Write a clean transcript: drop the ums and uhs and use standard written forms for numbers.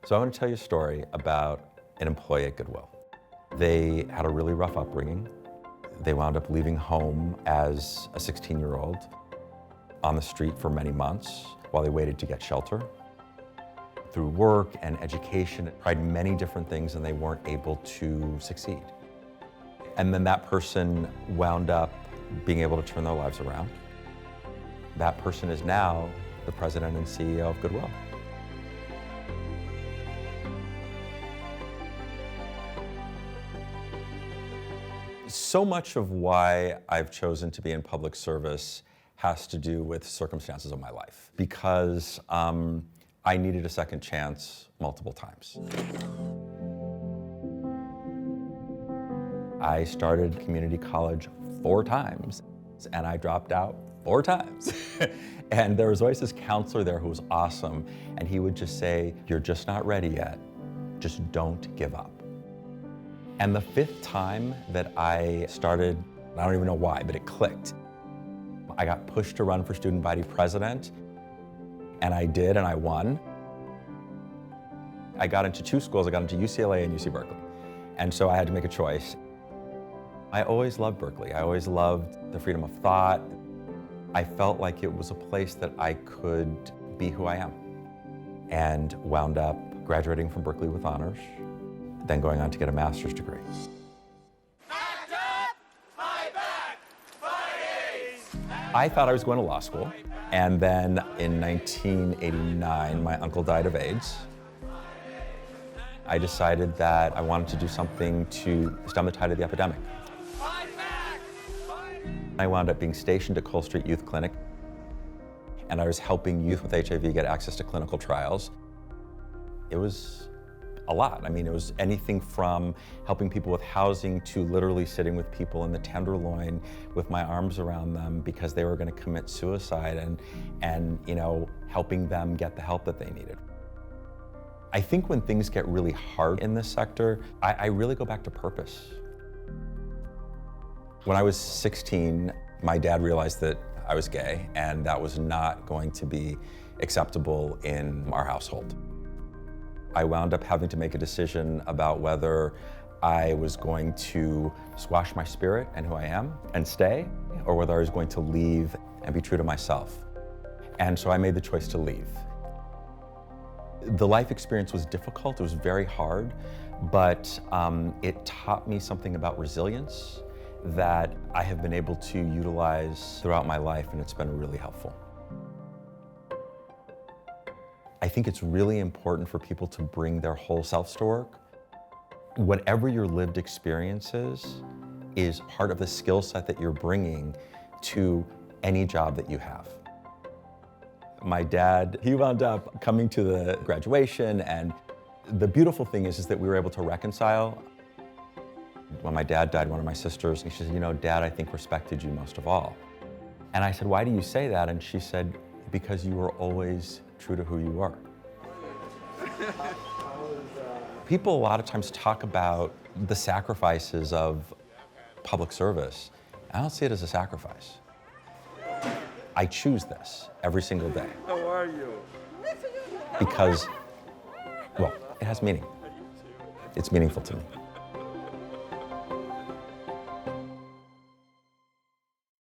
So I want to tell you a story about an employee at Goodwill. They had a really rough upbringing. They wound up leaving home as a 16-year-old on the street for many months while they waited to get shelter. Through work and education, tried many different things and they weren't able to succeed. And then that person wound up being able to turn their lives around. That person is now the president and CEO of Goodwill. So much of why I've chosen to be in public service has to do with circumstances of my life, because I needed a second chance multiple times. I started community college 4 times, and I dropped out 4 times. And there was always this counselor there who was awesome, and he would just say, "You're just not ready yet, just don't give up." And the 5th time that I started, I don't even know why, but it clicked. I got pushed to run for student body president, and I did, and I won. I got into 2 schools. I got into UCLA and UC Berkeley. And so I had to make a choice. I always loved Berkeley. I always loved the freedom of thought. I felt like it was a place that I could be who I am. And wound up graduating from Berkeley with honors, then going on to get a master's degree. I thought I was going to law school, and then in 1989, my uncle died of AIDS. I decided that I wanted to do something to stem the tide of the epidemic. I wound up being stationed at Cole Street Youth Clinic, and I was helping youth with HIV get access to clinical trials. It was a lot. I mean, it was anything from helping people with housing to literally sitting with people in the Tenderloin with my arms around them because they were going to commit suicide, and you know, helping them get the help that they needed. I think when things get really hard in this sector, I really go back to purpose. When I was 16, my dad realized that I was gay, and that was not going to be acceptable in our household. I wound up having to make a decision about whether I was going to squash my spirit and who I am and stay, or whether I was going to leave and be true to myself. And so I made the choice to leave. The life experience was difficult, it was very hard, but it taught me something about resilience that I have been able to utilize throughout my life, and it's been really helpful. I think it's really important for people to bring their whole selves to work. Whatever your lived experience is part of the skill set that you're bringing to any job that you have. My dad, he wound up coming to the graduation, and the beautiful thing is that we were able to reconcile. When my dad died, one of my sisters, she said, "You know, Dad, I think respected you most of all." And I said, "Why do you say that?" And she said, "Because you were always true to who you were." People a lot of times talk about the sacrifices of public service. I don't see it as a sacrifice. I choose this every single day. How are you? Because, well, it has meaning. It's meaningful to me.